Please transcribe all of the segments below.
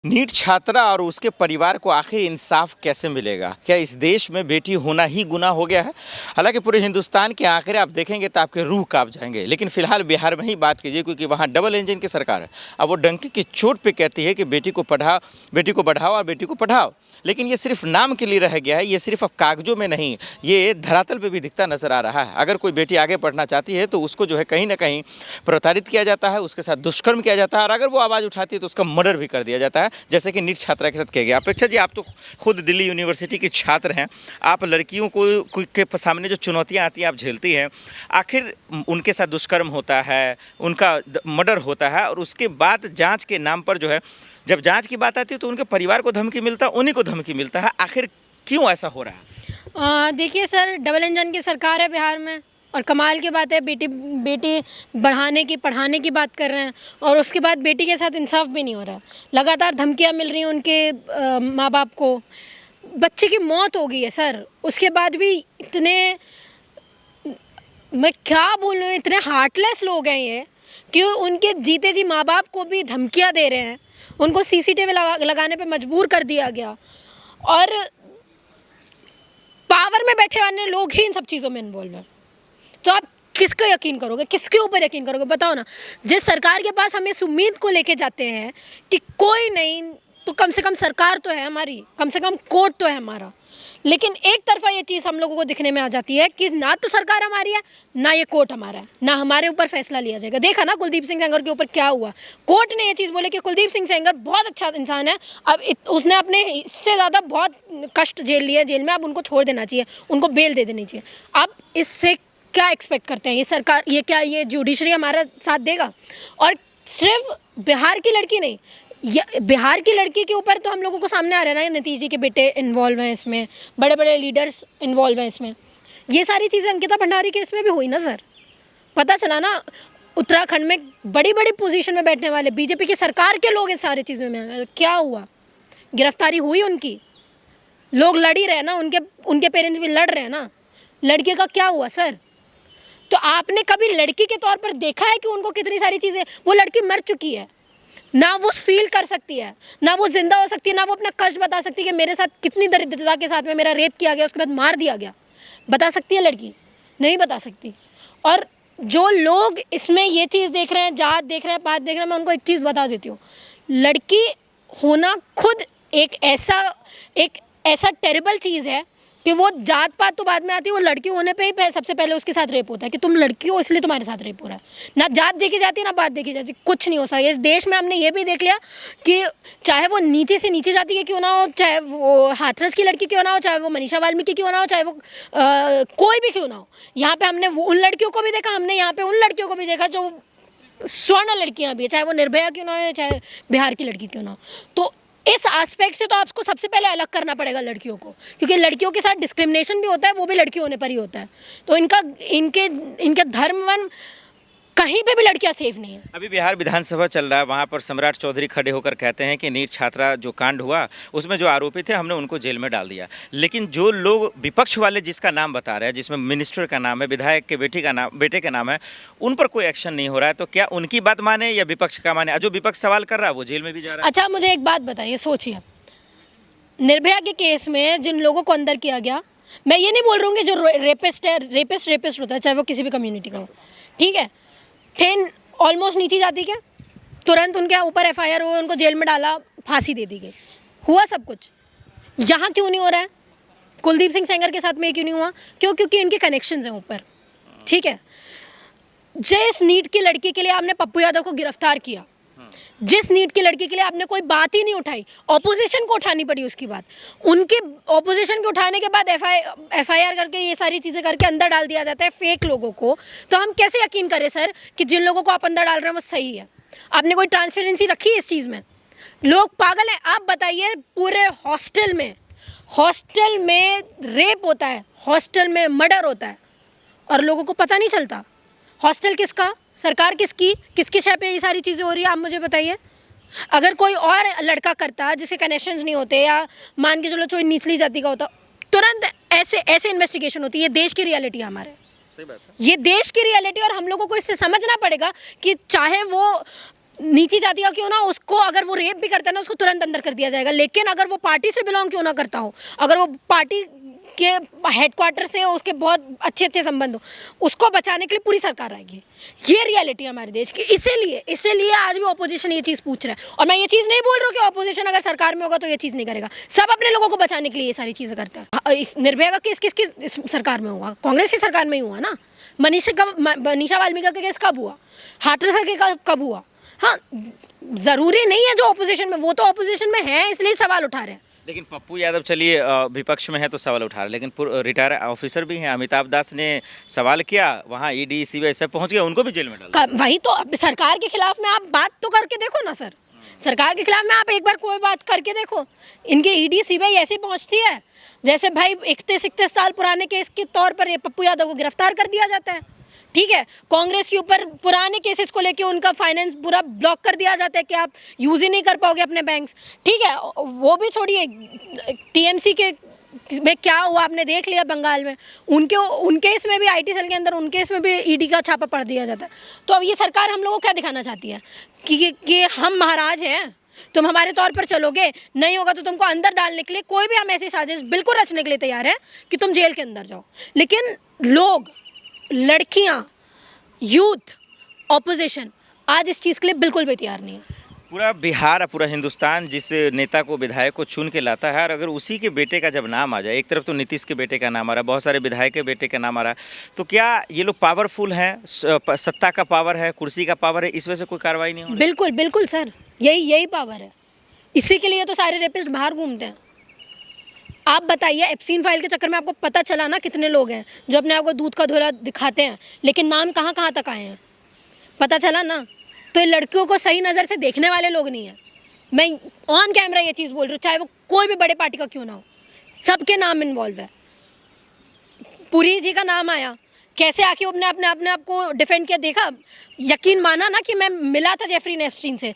NEET छात्रा और उसके परिवार को आखिर इंसाफ कैसे मिलेगा? क्या इस देश में बेटी होना ही गुनाह हो गया है? हालांकि पूरे हिंदुस्तान के आंकड़े आप देखेंगे तो आपके रूह कांप जाएंगे, लेकिन फिलहाल बिहार में ही बात कीजिए क्योंकि वहाँ डबल इंजन की सरकार है। अब वो डंकी की चोट पे कहती है कि बेटी को बढ़ाओ और बेटी को पढ़ाओ, लेकिन ये सिर्फ नाम के लिए रह गया है। ये सिर्फ अब कागजों में नहीं, ये धरातल पे भी दिखता नजर आ रहा है। अगर कोई बेटी आगे पढ़ना चाहती है तो उसको जो है कहीं ना कहीं प्रताड़ित किया जाता है, उसके साथ दुष्कर्म किया जाता है, और अगर वो आवाज़ उठाती है तो उसका मर्डर भी कर दिया जाता है, जैसे कि नीट छात्रा के साथ किया गया। अपेक्षा जी, आप तो खुद दिल्ली यूनिवर्सिटी के छात्र हैं, आप लड़कियों को के सामने जो चुनौतियां आती हैं आप झेलती हैं। आखिर उनके साथ दुष्कर्म होता है, उनका मर्डर होता है, और उसके बाद जांच के नाम पर जो है, जब जांच की बात आती है तो उनके परिवार को धमकी मिलता है, उन्हीं को धमकी मिलता है। आखिर क्यों ऐसा हो रहा है? देखिए सर, डबल इंजन की सरकार है बिहार में, और कमाल की बात है, बेटी बढ़ाने की पढ़ाने की बात कर रहे हैं, और उसके बाद बेटी के साथ इंसाफ भी नहीं हो रहा है। लगातार धमकियां मिल रही हैं उनके माँ बाप को। बच्चे की मौत हो गई है सर, उसके बाद भी इतने, मैं क्या बोलूँ, इतने हार्टलेस लोग हैं ये कि उनके जीते जी माँ बाप को भी धमकियां दे रहे हैं। उनको सीसीटीवी लगाने पे मजबूर कर दिया गया, और पावर में बैठे वाले लोग ही इन सब चीज़ों में इन्वॉल्व हैं। तो आप किसका यकीन करोगे, किसके ऊपर यकीन करोगे, बताओ ना। जिस सरकार के पास हम इस उम्मीद को लेके जाते हैं कि कोई नहीं तो कम से कम सरकार तो है हमारी, कम से कम कोर्ट तो है हमारा, लेकिन एक तरफा ये चीज़ हम लोगों को दिखने में आ जाती है कि ना तो सरकार हमारी है, ना ये कोर्ट हमारा है, ना हमारे ऊपर फैसला लिया जाएगा। देखा ना कुलदीप सिंह सेंगर के ऊपर क्या हुआ। कोर्ट ने ये चीज़ बोले कि कुलदीप सिंह सेंगर बहुत अच्छा इंसान है, अब उसने अपने इससे ज़्यादा बहुत कष्ट झेल लिए जेल में, अब उनको छोड़ देना चाहिए, उनको बेल दे देनी चाहिए। अब इससे क्या एक्सपेक्ट करते हैं ये सरकार, ये क्या ये जुडिशरी हमारा साथ देगा? और सिर्फ बिहार की लड़की नहीं, बिहार की लड़की के ऊपर तो हम लोगों को सामने आ रहा है ना, नीतीश जी के बेटे इन्वॉल्व हैं इसमें, बड़े बड़े लीडर्स इन्वॉल्व हैं इसमें। ये सारी चीज़ें अंकिता भंडारी के इसमें भी हुई ना सर। पता चला ना, उत्तराखंड में बड़ी बड़ी पोजीशन में बैठने वाले बीजेपी की सरकार के लोग इस सारी चीज़ों में, क्या हुआ? गिरफ्तारी हुई उनकी, लोग लड़ ही रहे ना, उनके पेरेंट्स भी लड़ रहे हैं ना। लड़के का क्या हुआ सर? तो आपने कभी लड़की के तौर पर देखा है कि उनको कितनी सारी चीज़ें, वो लड़की मर चुकी है ना, वो फील कर सकती है ना, वो जिंदा हो सकती है ना, वो अपना कष्ट बता सकती है कि मेरे साथ कितनी दरिद्रता के साथ में मेरा रेप किया गया, उसके बाद मार दिया गया। बता सकती है लड़की? नहीं बता सकती। और जो लोग इसमें ये चीज़ देख रहे हैं, जात देख रहे हैं, पात देख रहे हैं, मैं उनको एक चीज़ बता देती हूँ, लड़की होना खुद एक ऐसा टेरिबल चीज़ है कि वो जात पात तो बाद में आती है, वो लड़की होने पे ही सबसे पहले उसके साथ रेप होता है कि तुम लड़की हो इसलिए तुम्हारे साथ रेप हो रहा है। ना जात देखी जाती है ना बात देखी जाती, कुछ नहीं हो सकता। इस देश में हमने ये भी देख लिया कि चाहे वो नीचे से नीचे जाति की क्यों ना हो, चाहे वो हाथरस की लड़की क्यों ना हो, चाहे वो मनीषा वाल्मीकि क्यों ना हो, चाहे वो कोई भी क्यों ना हो, यहाँ पे हमने उन लड़कियों को भी देखा, हमने यहाँ पे उन लड़कियों को भी देखा जो स्वर्ण लड़कियाँ भी है, चाहे वो निर्भया क्यों ना हो, चाहे बिहार की लड़की क्यों ना हो। तो इस एस्पेक्ट से तो आपको सबसे पहले अलग करना पड़ेगा लड़कियों को, क्योंकि लड़कियों के साथ डिस्क्रिमिनेशन भी होता है, वो भी लड़की होने पर ही होता है। तो इनके धर्म वन कहीं पे भी लड़कियां सेफ नहीं है। अभी बिहार विधानसभा चल रहा है, वहाँ पर सम्राट चौधरी खड़े होकर कहते हैं कि नीट छात्रा जो कांड हुआ उसमें जो आरोपी थे हमने उनको जेल में डाल दिया, लेकिन जो लोग विपक्ष वाले जिसका नाम बता रहे हैं, जिसमें मिनिस्टर का नाम है, विधायक के बेटे का नाम है, उन पर कोई एक्शन नहीं हो रहा है। तो क्या उनकी बात माने या विपक्ष का माने? जो विपक्ष सवाल कर रहा है वो जेल में भी जा रहा है। अच्छा, मुझे एक बात बताइए, सोचिए, निर्भया के केस में जिन लोगों को अंदर किया गया, मैं ये नहीं बोल रहा हूँ कि जो रेपिस्ट है, रेपिस्ट होता है चाहे वो किसी भी कम्युनिटी का हो, ठीक है, थे ऑलमोस्ट नीची जाति के, तुरंत उनके ऊपर एफआईआर हुआ, उनको जेल में डाला, फांसी दे दी गई, हुआ सब कुछ। यहाँ क्यों नहीं हो रहा है? कुलदीप सिंह सेंगर के साथ में क्यों नहीं हुआ? क्यों? क्योंकि इनके कनेक्शंस हैं ऊपर, ठीक है। जिस नीट की लड़की के लिए आपने पप्पू यादव को गिरफ्तार किया, जिस नीट की लड़की के लिए आपने कोई बात ही नहीं उठाई, ऑपोजिशन को उठानी पड़ी उसकी बात, उनके ऑपोजिशन को उठाने के बाद एफआईआर करके ये सारी चीज़ें करके अंदर डाल दिया जाता है फेक लोगों को। तो हम कैसे यकीन करें सर कि जिन लोगों को आप अंदर डाल रहे हैं वो सही है? आपने कोई ट्रांसपेरेंसी रखी है इस चीज़ में? लोग पागल हैं। आप बताइए, पूरे हॉस्टल में रेप होता है, हॉस्टल में मर्डर होता है, और लोगों को पता नहीं चलता। हॉस्टल किसका? सरकार किसकी? किसकी शय पे ये सारी चीज़ें हो रही है? आप मुझे बताइए। अगर कोई और लड़का करता जिसके कनेक्शंस नहीं होते, या मान के चलो कोई निचली जाति का होता, तुरंत ऐसे इन्वेस्टिगेशन होती है। ये देश की रियलिटी है हमारे, ये देश की रियलिटी, और हम लोगों को इससे समझना पड़ेगा कि चाहे वो नीची जाति का क्यों ना, उसको अगर वो रेप भी करता है ना, उसको तुरंत अंदर कर दिया जाएगा। लेकिन अगर वो पार्टी से बिलोंग क्यों ना करता हो, अगर वो पार्टी के हेडक्वार्टर से हो, उसके बहुत अच्छे अच्छे संबंध हो, उसको बचाने के लिए पूरी सरकार आएगी। ये रियलिटी है हमारे देश की। इसीलिए आज भी ऑपोजिशन ये चीज़ पूछ रहा है। और मैं ये चीज़ नहीं बोल रहा हूँ कि ऑपोजिशन अगर सरकार में होगा तो ये चीज़ नहीं करेगा। सब अपने लोगों को बचाने के लिए ये सारी चीज़ें करता है। इस निर्भया का केस किस सरकार में हुआ? कांग्रेस की सरकार में ही हुआ ना। मनीषा वाल्मीकि का केस कब हुआ? हाथरस का कब हुआ? हाँ, ज़रूरी नहीं है जो ऑपोजिशन में, वो तो ऑपोजिशन में है इसलिए सवाल उठा रहे हैं। लेकिन पप्पू यादव चलिए विपक्ष में है तो सवाल उठा रहे, लेकिन रिटायर ऑफिसर भी हैं। अमिताभ दास ने सवाल किया, वहाँ ईडी सीबीआई सब पहुंच गया, उनको भी जेल में डाला। वही तो, अब सरकार के खिलाफ में आप बात तो करके देखो ना सर। सरकार के खिलाफ में आप एक बार कोई बात करके देखो। इनके ईडी सीबीआई ऐसी पहुंचती है जैसे भाई 31 साल पुराने केस के तौर पर ये पप्पू यादव को गिरफ्तार कर दिया जाता है। ठीक है, कांग्रेस के ऊपर पुराने केसेस को लेके उनका फाइनेंस पूरा ब्लॉक कर दिया जाता है कि आप यूज़ ही नहीं कर पाओगे अपने बैंक्स। ठीक है, वो भी छोड़िए, टीएमसी के में क्या हुआ आपने देख लिया बंगाल में। उनके इसमें भी आईटी सेल के अंदर उनके इसमें भी ईडी का छापा पड़ दिया जाता है। तो अब ये सरकार हम लोगों को क्या दिखाना चाहती है कि हम महाराज हैं, तुम हमारे तौर पर चलोगे, नहीं होगा तो तुमको अंदर डालने के लिए कोई भी हम ऐसी साजिश बिल्कुल रचने के लिए तैयार है कि तुम जेल के अंदर जाओ। लेकिन लोग, लड़कियां, यूथ, ऑपोजिशन आज इस चीज़ के लिए बिल्कुल भी तैयार नहीं है। पूरा बिहार, पूरा हिंदुस्तान जिस नेता को, विधायक को चुन के लाता है, और अगर उसी के बेटे का जब नाम आ जाए, एक तरफ तो नीतीश के बेटे का नाम आ रहा है, बहुत सारे विधायक के बेटे का नाम आ रहा है, तो क्या ये लोग पावरफुल हैं, सत्ता का पावर है, कुर्सी का पावर है, इस वजह से कोई कार्रवाई नहीं हो रही? बिल्कुल बिल्कुल सर, यही पावर है। इसी के लिए तो सारे रेपिस्ट बाहर घूमते हैं। आप बताइए, एप्सिन फाइल के चक्कर में आपको पता चला ना कितने लोग हैं जो अपने आप को दूध का धोला दिखाते हैं, लेकिन नाम कहाँ कहाँ तक आए हैं पता चला ना। तो ये लड़कियों को सही नज़र से देखने वाले लोग नहीं हैं। मैं ऑन कैमरा ये चीज़ बोल रही हूँ, चाहे वो कोई भी बड़े पार्टी का क्यों ना हो, सबके नाम इन्वॉल्व है। पुरी जी का नाम आया, कैसे आके अपने अपने आप को डिफेंड किया, देखा, यकीन माना ना कि मैं मिला था जेफरी एप्स्टीन से,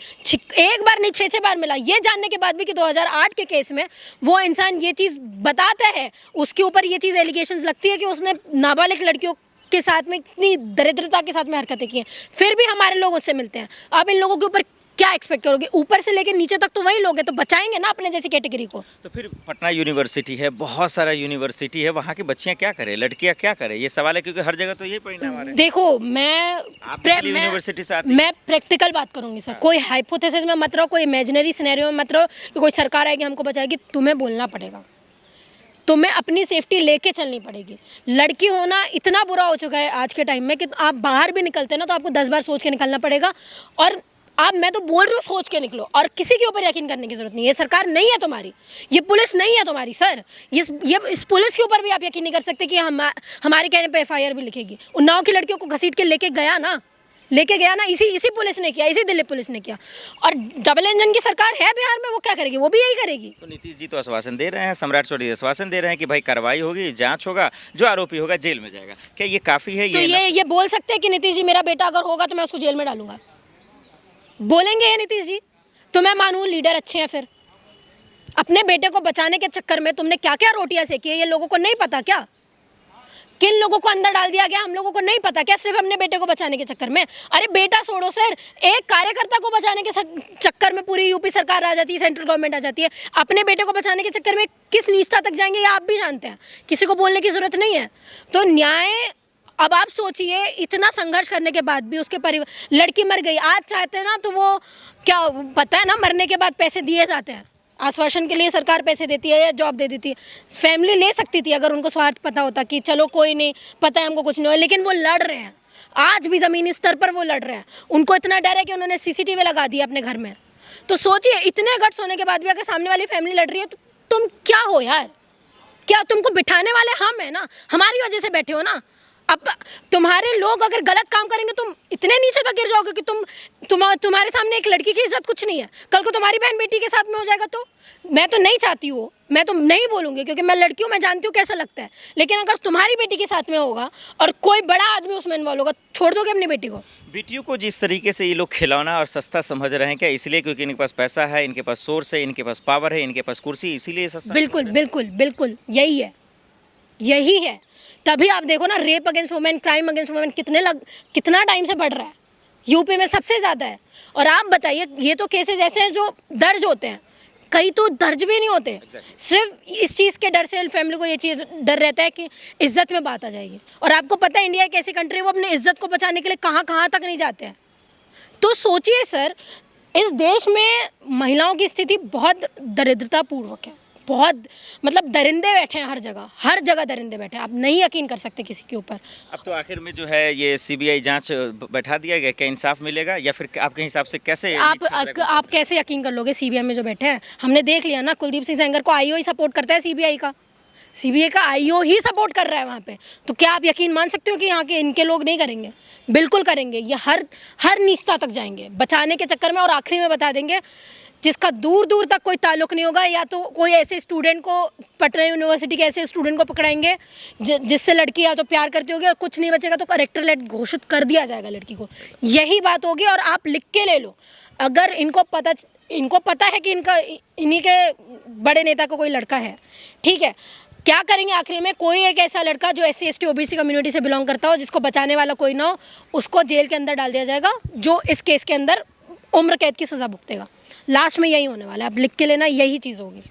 एक बार नहीं 6 बार मिला, ये जानने के बाद भी कि 2008 के केस में वो इंसान ये चीज़ बताता है, उसके ऊपर ये चीज़ एलिगेशंस लगती है कि उसने नाबालिग लड़कियों के साथ में इतनी दरिद्रता के साथ में हरकतें की हैं, फिर भी हमारे लोग उससे मिलते हैं। आप इन लोगों के ऊपर क्या एक्सपेक्ट करोगे? ऊपर से लेकर नीचे तक तो वही लोग हैं, तो बचाएंगे ना अपने जैसी कैटेगरी को। तो फिर पटना यूनिवर्सिटी है, बहुत सारा यूनिवर्सिटी है, वहाँ की बच्चियाँ क्या करें, लड़कियाँ क्या करें, ये सवाल है, क्योंकि हर जगह तो ये परिणाम आ रहे हैं। देखो, यूनिवर्सिटी से मैं प्रैक्टिकल बात करूंगी सर, कोई हाइपोथेसिस में मत रहो, कोई इमेजिनरी सिनेरियो में मत रहो कि कोई सरकार आएगी हमको बचाएगी। तुम्हें बोलना पड़ेगा, तुम्हें अपनी सेफ्टी लेके चलनी पड़ेगी। लड़की होना इतना बुरा हो चुका है आज के टाइम में कि आप बाहर भी निकलते हैं ना तो आपको 10 बार सोच के निकलना पड़ेगा। और मैं तो बोल रही हूँ, सोच के निकलो, और किसी के ऊपर यकीन करने की जरूरत नहीं है। ये सरकार नहीं है तुम्हारी, ये पुलिस नहीं है तुम्हारी सर। इस पुलिस के ऊपर भी आप यकीन नहीं कर सकते कि हमारे कहने पे FIR भी लिखेगी। उन्नाव की लड़कियों को घसीट के लेके गया ना, इसी पुलिस ने किया, इसी दिल्ली पुलिस ने किया। और डबल इंजन की सरकार है बिहार में, वो क्या करेगी? वो भी यही करेगी। तो नीतीश जी तो आश्वासन दे रहे हैं, सम्राट चौधरी आश्वासन दे रहे हैं कि भाई कार्रवाई होगी, जांच होगा, जो आरोपी होगा जेल में जाएगा। क्या ये काफ़ी है? तो ये बोल सकते हैं कि नीतीश जी मेरा बेटा अगर होगा तो मैं उसको जेल में डालूंगा? बोलेंगे ये नीतीश जी? तो मैं मानूँ लीडर अच्छे हैं, फिर अपने बेटे को बचाने के चक्कर में तुमने क्या क्या रोटियां सेकी है, ये लोगों को नहीं पता क्या? किन लोगों को अंदर डाल दिया गया हम लोगों को नहीं पता क्या, सिर्फ अपने बेटे को बचाने के चक्कर में? अरे बेटा छोड़ो सर, एक कार्यकर्ता को बचाने के चक्कर में पूरी यूपी सरकार आ जाती है, सेंट्रल गवर्नमेंट आ जाती है। अपने बेटे को बचाने के चक्कर में किस नीचता तक जाएंगे ये आप भी जानते हैं, किसी को बोलने की जरूरत नहीं है। तो न्याय, अब आप सोचिए, इतना संघर्ष करने के बाद भी उसके परिवार, लड़की मर गई, आज चाहते हैं ना तो वो क्या पता है ना, मरने के बाद पैसे दिए जाते हैं, आश्वासन के लिए सरकार पैसे देती है या जॉब दे देती है। फैमिली ले सकती थी अगर उनको स्वार्थ पता होता कि चलो कोई नहीं, पता है हमको कुछ नहीं हो, लेकिन वो लड़ रहे हैं, आज भी ज़मीनी स्तर पर वो लड़ रहे हैं। उनको इतना डर है कि उन्होंने CCTV लगा दिया अपने घर में। तो सोचिए, इतने गट्स होने के बाद भी अगर सामने वाली फैमिली लड़ रही है तो तुम क्या हो यार? क्या तुमको बिठाने वाले हम हैं ना, हमारी वजह से बैठे हो ना। अब तुम्हारे लोग अगर गलत काम करेंगे तुम इतने नीचे तक गिर जाओगे कि तुम्हारे सामने एक लड़की की इज्जत कुछ नहीं है, कल को तुम्हारी बहन बेटी के साथ में हो जाएगा। तो मैं तो नहीं चाहती हूँ, मैं तो नहीं बोलूँगी क्योंकि मैं लड़की हूँ, मैं जानती हूँ कैसा लगता है। लेकिन अगर तुम्हारी बेटी के साथ में होगा और कोई बड़ा आदमी उसमें इन्वॉल्व होगा, छोड़ दोगे अपनी बेटी को? बेटियों को जिस तरीके से ये लोग खिलौना और सस्ता समझ रहे हैं, क्या इसलिए क्योंकि इनके पास पैसा है, इनके पास सोर्स है, इनके पास पावर है, इनके पास कुर्सी, इसीलिए सस्ता? बिल्कुल बिल्कुल बिल्कुल, यही है। तभी आप देखो ना, rape against women, crime against women कितना टाइम से बढ़ रहा है। यूपी में सबसे ज़्यादा है। और आप बताइए, ये तो केसेस ऐसे हैं जो दर्ज होते हैं, कई तो दर्ज भी नहीं होते। सिर्फ इस चीज़ के डर से फैमिली को ये चीज़ डर रहता है कि इज्जत में बात आ जाएगी। और आपको पता है इंडिया एक ऐसी कंट्री है, वो अपनी इज्जत को बचाने के लिए कहाँ कहाँ तक नहीं जाते हैं। तो सोचिए सर, इस देश में महिलाओं की स्थिति बहुत दरिद्रतापूर्वक है, बहुत मतलब दरिंदे बैठे हैं, हर जगह दरिंदे बैठे हैं। आप नहीं यकीन कर सकते किसी के ऊपर। अब तो आखिर में जो है ये सीबीआई जांच बैठा दिया गया, क्या इंसाफ मिलेगा या फिर आपके हिसाब से कैसे आप कैसे यकीन कर लोगे सीबीआई में जो बैठे हैं? हमने देख लिया ना, कुलदीप सिंह सेंगर को आईओ ही सपोर्ट करता है, सीबीआई का आईओ ही सपोर्ट कर रहा है वहाँ पे। तो क्या आप यकीन मान सकते हो कि यहाँ के इनके लोग नहीं करेंगे? बिल्कुल करेंगे। ये हर निस्ता तक जाएंगे बचाने के चक्कर में, और आखिरी में बता देंगे जिसका दूर दूर तक कोई ताल्लुक नहीं होगा, या तो कोई ऐसे स्टूडेंट को, पटना यूनिवर्सिटी के ऐसे स्टूडेंट को पकड़ाएंगे जिससे लड़की या तो प्यार करती होगी, और कुछ नहीं बचेगा तो करेक्टरलेट घोषित कर दिया जाएगा लड़की को। यही बात होगी। और आप लिख के ले लो, अगर इनको पता है कि इन्हीं के बड़े नेता को कोई लड़का है, ठीक है, क्या करेंगे आखिरी में? कोई एक ऐसा लड़का जो SC ST OBC कम्युनिटी से बिलोंग करता हो, जिसको बचाने वाला कोई ना हो, उसको जेल के अंदर डाल दिया जाएगा, जो इस केस के अंदर उम्र कैद की सज़ा भुगतेगा। लास्ट में यही होने वाला है, आप लिख के लेना, यही चीज़ होगी।